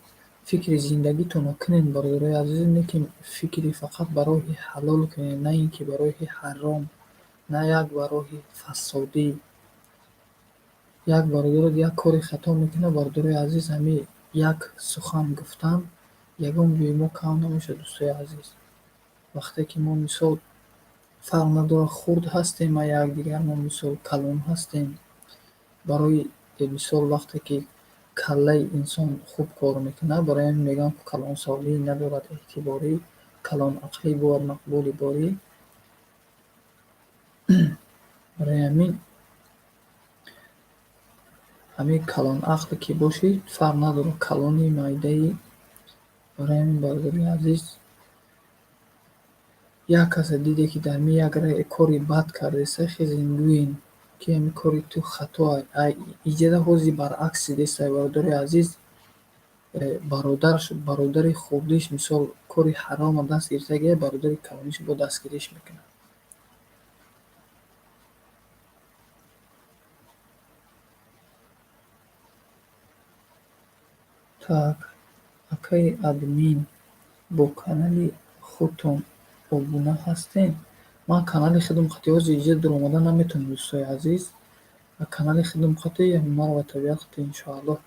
фикри зиндагитонро кунед бародарои азиз, лекин фикри фақат ба роҳи ҳалол кунед, на ин ки ба роҳи ҳаром, на як ба роҳи фасодӣ. Як бародарат як кори хато мекунад, бародарои азиз, ҳамин як сухан гуфтан ягон бемо кам намешавад. Дӯстои азиз, вақте ки мо мисол фарқ надорад хурд ҳастем ва якдигармон мисол калон ҳастем, барои мисол вақте ки каллаи инсон хуб кор мекунад, барои ҳамин мегӯям ки калонсолӣ надорад эътиборӣ, калонақлӣ боварад мақбули борӣ. Барои ҳамин калонақле ки бошӣ, фарқ надорад калони майдаи. Барои ҳамин бародарои азиз, як касе диде ки дар ми як кори бад кардаест, хезем гӯем ки ҳамин кори ту хатоае. Иҷада ҳозир баръакс шудааст. Бародари азиз, бародари хурдиш мисол кори ҳарома даст гирифта гирад, бародари калониш бо дастгириш мекунад. Так, акаи админ, бо канали худтон обуна ҳастем? Ман канали Хидмқати ҳозир иҷа дуромада наметавонам. Дӯстои азиз, канали Хидмқати Ҳунар ва табиат иншоаллоҳ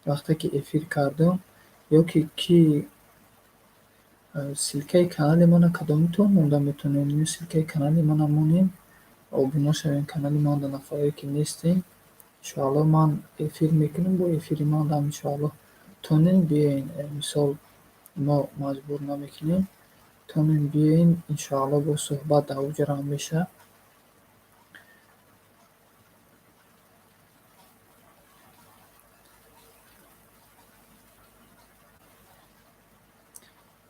вақте ки эфир кардам, ё ки силкаи канали мана кадомитон монда метавонем? Ин силкаи канали мана монем, обуно шавем канали ман дар нафарое ки нестем. Иншоалло ман эфир мекунам, бо эфири ман дам иншоалло тонем биёен, мисол мо маҷбур намекунем, тонем биёен иншоалло бо суҳбат давр ҷарам меша.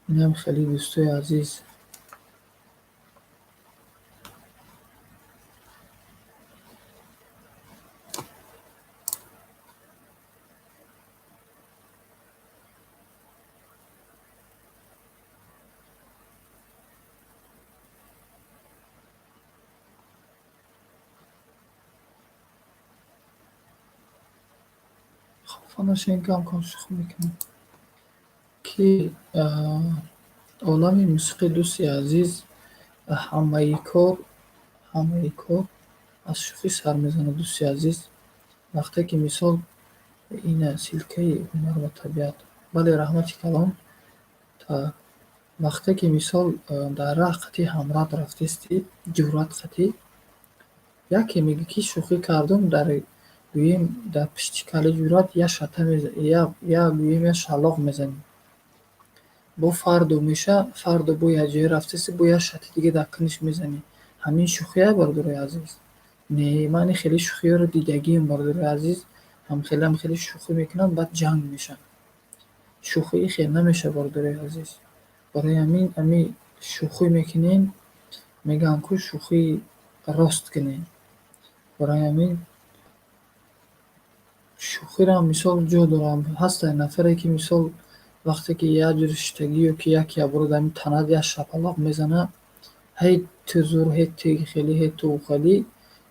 Инам хеле дӯстои азиз, хафа нашавед камкам шух мекунам ки олами мусиқи дӯсти азиз ҳамаи кор аз шӯхӣ сар мезанад. Дӯсти азиз, вақте ки мисол ин силкаи ҳунар ва табиат, бале раҳмати калом, вақте ки мисол дар раҳ қатӣ ҳамрат рафтестӣ, ҷуръат қатӣ, яке мегӯ ки шӯхӣ кардум, гӯем дар пишти кали ҷуръат я шата я гӯем я шаллоқ мезанӣ. Бо фарду меша, фарду бо якҷоя рафтестӣ, бо як шати дига дар киниш мезанӣ. Ҳамин шӯхия бардорои азиз? Не, ман ин хеле шӯхиёро дидагиам бардорои азиз. Ҳам хеле шӯхӣ мекунанд, баъд ҷанг мешаванд. Шӯхӣ хел намеша бардорои азиз. Барои ҳамин шӯхӣ мекунем, мегӯянд ку шӯхии рост кунем. Барои ҳамин шӯхиро мисол ҷо дорад. Ҳастанд нафаре ки мисол вақте ки як ҷур шиштагӣ ё ки яке абро дар танад як шапалақ мезанад, ҳей ту зур, ҳей ту хелӣ, ҳей ту ухалӣ,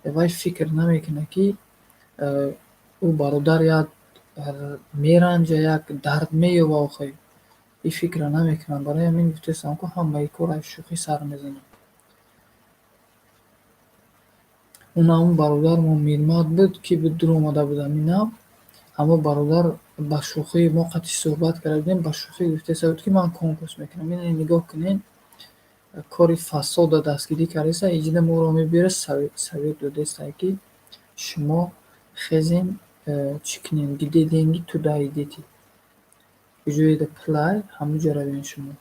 вай фикр намекунад ки ӯ бародар як меранҷа, як дард меёба охир. Ин фикрро намекунад. Барои ҳамин гуфтастам ки ҳамаи кор аз шӯхӣ сар мезанад. Он бародармо Мирмат буд, ки дур омада буд ҳамин нав. Ҳамон бародар ба шӯхӣ мо қатъи суҳбат карда будем, ба шӯхӣ гуфтаста буд, ки ман конкурс мекунам. Ин нигоҳ кунед, кори фасодро дастгирӣ кардаста, иҷода моро мебиёра совет додаста, ки шумо хезем чӣ кунем, где деньги, туда идите. Куҷоеда пулай, ҳамуҷа равед шумо.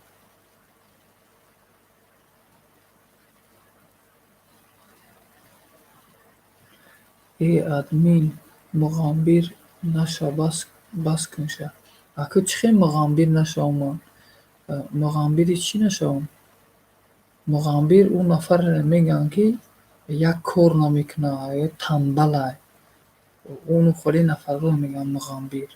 Админ муғамбир наша бас кунша. Аку чӣ хел муғамбир нашавам ман? Муғамбири чӣ нашавам? Муғамбир ӯ нафареро мегӯянд, ки як кор намекунад, ё танбалай. Ону холи нафарро мегӯянд муғамбир.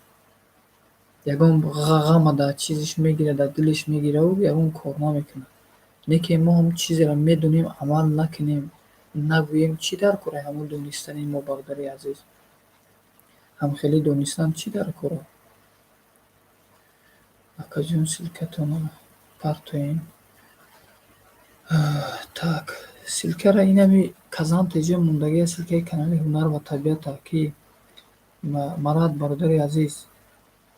Ягон ғама дар чизиш мегирад, дар дилиш мегирад, ягон кор намекунад. Не ки мо ҳамон чизеро медонем, амал накунем, нагӯем, чӣ дар кора ҳамон донистани мо, бародари азиз? Ҳам хеле донистан чӣ дар кора? Акаҷон силкатонро партоем. Так, силкара инами казантеҷа мондагия силкаи канали ҳунар ва табиата, ки Марад бародари азиз,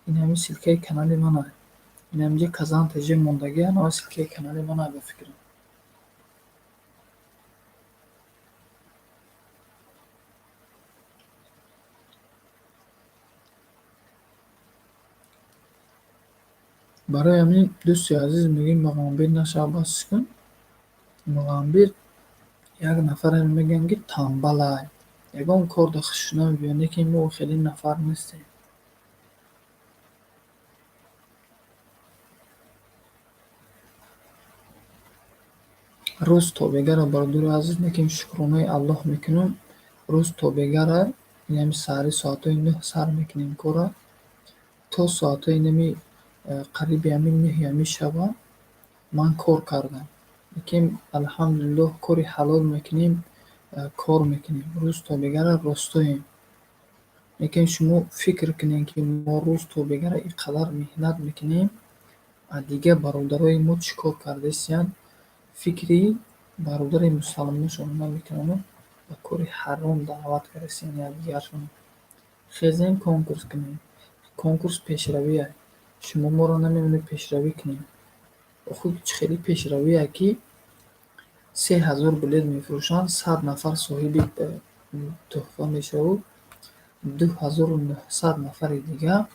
ин ҳамин силкаи канали мана. Ин ҳаминҷа казантеҷа мондагия нава силкаи канали мана ба фикрам. Барои ҳамин дӯсти азиз мегӯем муғамбир наша бас кун. Муғамбир як нафареро мегӯянд, ки танбалай. Ягон кор дохилш намебиёрад, не ки мо хеле нафар нестем. Рӯз тобегара бародари азиз, не ки шукронаи Аллоҳ мекунам. Рӯз тобегара, инами саҳри соатҳои 9 сар мекунем корро, то соатҳои инами қариби ҳамин 9 шаба ман кор кардам. Лекин алҳамдулиллоҳ кори ҳалол мекунем, кор мекунем. Рӯз тобегара ростоем. Лекин шумо фикр кунед, ки мо рӯз тобегара ин қадар меҳнат мекунем, дига бародарои мо чӣ кор кардаистиянд? Фикри бародари мусалмоншон намекунанд, ба кори ҳаром даъват кардаистиянд якдигаршон. Хезем конкурс кунем. Конкурс пешравӣ аст. Шумо моро намеёнед пешравӣ кунем. охӯ чӣ хеле пешравие ки 3000 билет мефурӯшанд, 100 нафар соҳиби тӯҳфа мешавад, 2900 нафари дига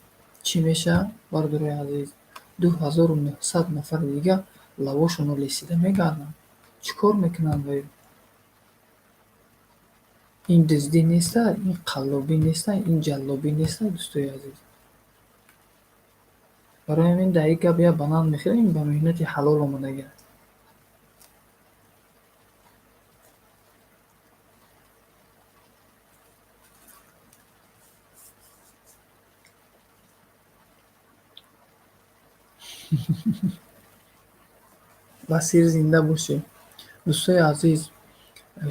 чӣ мешавад бардорои азиз? 2900 нафари дига лавошонро лесида мегарданд. Чӣ кор мекунанд оё? Ин дуздӣ неста, ин қаллобӣ неста, ин ҷаллобӣ неста дӯстои азиз. Барои ҳамин дар ин гап як бананд мехӯрем, ин ба меҳнати ҳалол омадагӣ аст. ба сир зинда бошед. Дӯстои азиз,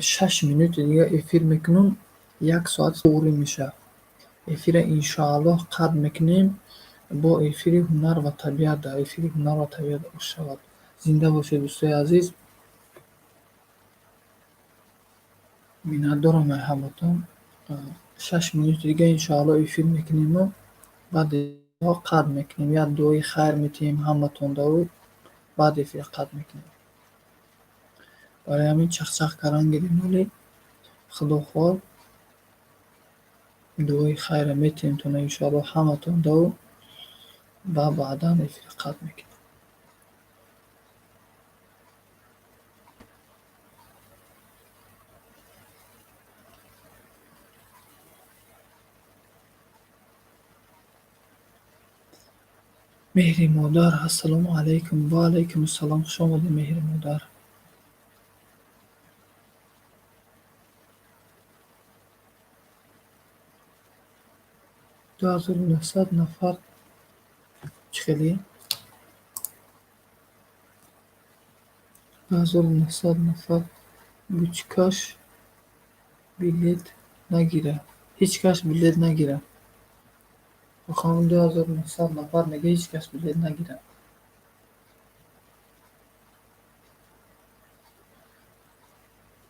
6 минути дига эфир мекунем, 1 соат фуурӣ мешавад. Эфирро иншоаллоҳ қатъ мекунем, бо эфири ҳунар ва табиат, дар эфири ҳунар ва табиат шавад. Зинда бошед дӯстои азиз. Миннатдорам аз ҳаматон. 6 минути дига иншоаллоҳ эфир мекунему, баъд қатъ мекунем. Як дуои хайр метиҳем ҳаматондаро, баъд эфир қатъ мекунем. Барои ҳамин чахчах кардан гирем, худохоҳ дуои хайрро метиҳем то иншоаллоҳ ҳаматондаро, ва баъдан эфир қатъ мекунем. مهری مادر السلام علیکم. و علیکم السلام. خوش آمدید مهری مادر. 2900 نفر چخلی 2900 نفر هیچ کس بلیت نگیره. هیچ کس بلیت نگیره. خانم 2900 نفر میگه هیچ کس بلیت نگیره.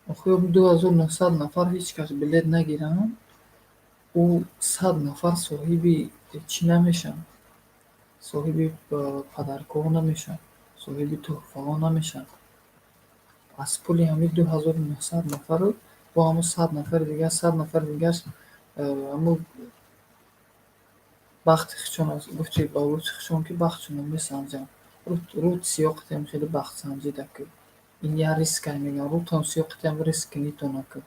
آخه 2900 نفر هیچ کس بلیت نگیرن، او 100 نفر صاحبی چی نمیشن؟ صاحبی پدرکاه نمیشن، صاحبی تحفه ها نمیشن. از پول همین 2900 نفر رو با همون 100 نفر دیگه 100 نفر دیگه همون بخت خچون است. گفتی با روز خچون که بخت چون میسنجن. رو سیاقتیم خیلی بخت سنجیده که این یه ریسک میگن. رو تون سیاقتیم ریسک نیتونه که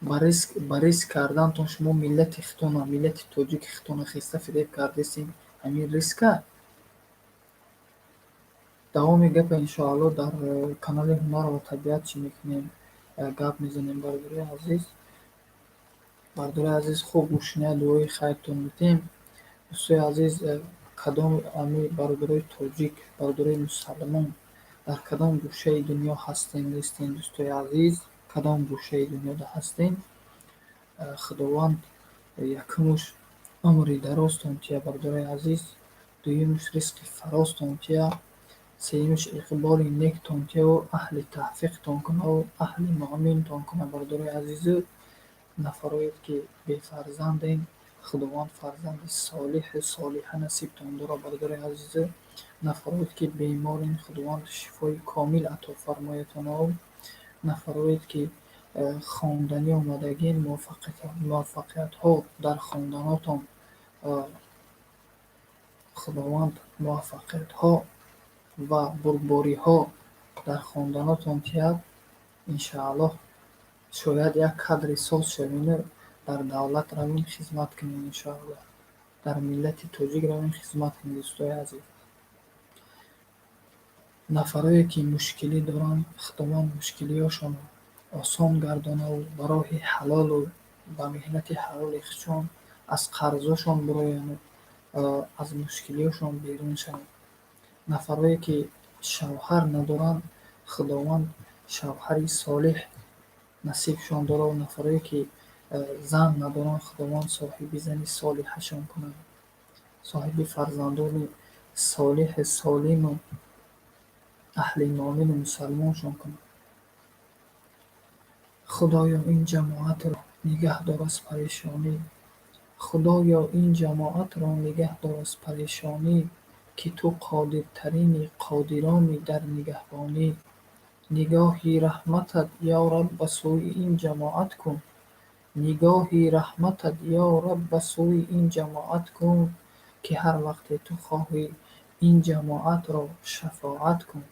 با ریسک کردن تون شما ملت خطونه، ملت توجیک خطونه خیسته فریب کردیسین. همین ریسکه. دوامی گپ انشاءالله در کانال هنر و طبیعت چی میکنیم گپ میزنیم. بردار عزیز خوب گوشنه دوای خیرتون میتیم. دوستای عزیز، کدام امی برادرای توجیک، برادرای مسلمان در کدام گوشه دنیا هستین نیستین دوستای عزیز، کدام گوشه دنیا هستین، خداوند یکمش عمری درازتون تیا برادرای عزیز، دویمش رزق فرازتون تیا، سیمش اقبال نیکتون تیا و اهل تحقیقتون کنه و اهل مؤمنتون کنه برادرای عزیز. نفرایی که بی فرزندین، خداوند فرزند صالح صالحه نصیبتان داره برادرای عزیز. نفرایی که بیمارین، خداوند شفای کامل عطا فرمایتان و نفرایی که خواندنی آمدگین، موفقیت ها در خواندناتان، خداوند موفقیت ها و بردباری ها در خواندناتان تیاد. انشاءالله شاید یک کادری ساز شوین، در دولت روین خدمت کنین. انشاءالله در ملت توجیک روین خدمت کنین دوستای عزیز. نفرایی که مشکلی دارن، خداوند مشکلی هاشون آسان گردانه و برای حلال و با مهنت حلال خودشون از قرضاشون براین و از مشکلی هاشون بیرون شون. نفرایی که شوهر ندارن، خداوند شوهری صالح نصیبشان داره و نفرایی که زن ندارن، خداوند صاحب زنی صالحشان کنه، صاحب فرزندان صالح سالم و اهل مؤمن و مسلمانشان کنه. خدایا این جماعت را نگه دار از پریشانی. خدایا این جماعت را نگه دار از پریشانی. ки ту қодиртарини қодирони дар нигаҳбонӣ. нигоҳи раҳматат ё раб ба сӯи ин ҷамоат кун. нигоҳи раҳматат ё раб ба сӯи ин ҷамоат кун, ки ҳар вақте ту хоҳӣ ин ҷамоатро шафоат кун.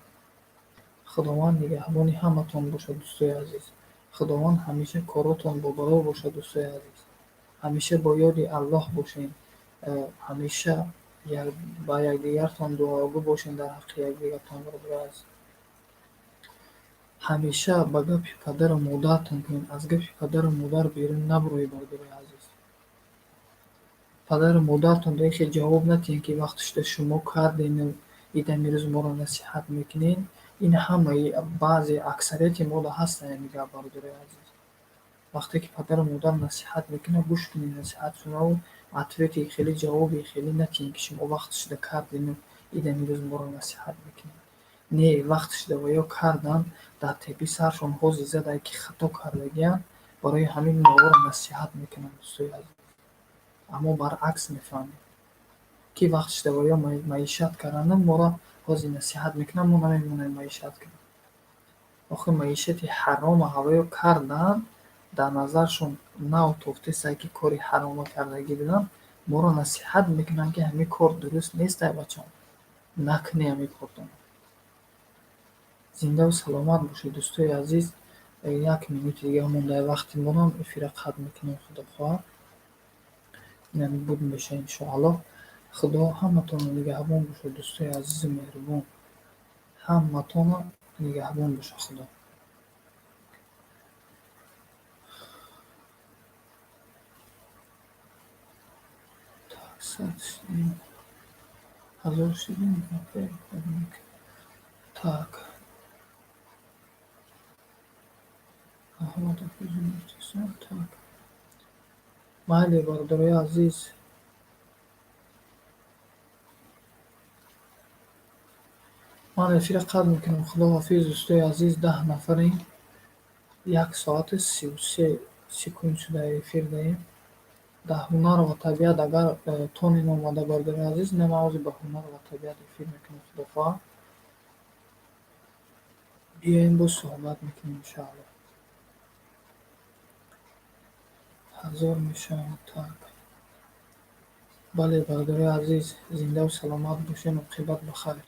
худованд нигаҳбони ҳаматон бошад, дӯстои азиз. худованд ҳамеша коротон бо бало бошад, дӯстои азиз. ҳамеша бо ёди Аллоҳ бошен. ҳамеша ба якдигартон дуогӯ бошен дар ҳаққи якдигартон, бародари азиз. ҳамеша ба гапи падару модартон кунед, аз гапи падару модар берун набуроед, бародари азиз. падару модартон хел ҷавоб натиҳед, ки вақти шуда шумо кардену идами рӯз моро насиҳат мекунед. ин ҳамаи баъзе аксарияти мода ҳастанд ин гап, бародари азиз. вақте ки падару модар насиҳат мекунад, гӯш кунед насиҳатшонро, ответи хеле ҷавоби хеле натиҳед, ки шумо вақти шуда кардену идами рӯз моро насиҳат мекунед. не, вақти шуда ва ё кардан дар теби саршон ҳози заданд, ки хато кардагиянд, барои ҳамин моро насиҳат мекунанд, дӯстои азиз. аммо баръакс мефаҳмем, ки вақти шуда ва ё маишат карданам моро ҳози насиҳат мекунанд, мо намемонем маишат кунем. охир маишати ҳарома ва ё кардан дар назаршон наотофтесае, ки кори ҳарома кардагӣ буданд, моро насиҳат мекунанд, ки ҳамин кор дуруст нестае бачаҳон, накунед ҳамин корро. зиндаву саломат бошед, дӯстои азиз. як минути дигар мондаи вақти моам эфира қатъ мекунем, худохоҳ. инам буд меша иншоаллоҳ. худо ҳаматонро нигаҳбон бошад, дӯстои азизу меҳрубон. ҳаматонро нигаҳбон бошад худо. Так. Так. Майли, бародари азиз. ман эфира қатъ мекунам. Худоҳафиз, дӯстои азиз. 10 нафарем. 1 соати 33 секунд шуда эфир даем. дар ҳунар ва табиат агар тонен омада, бародари азиз, инам авзи ба ҳунар ва табиат эфир мекунем, худохоҳ. биёем боз суҳбат мекунем иншоаллоҳ. ҳазор мешавам. Так. бале, бародари азиз, зиндаву саломат бошед. оқибат ба хайр.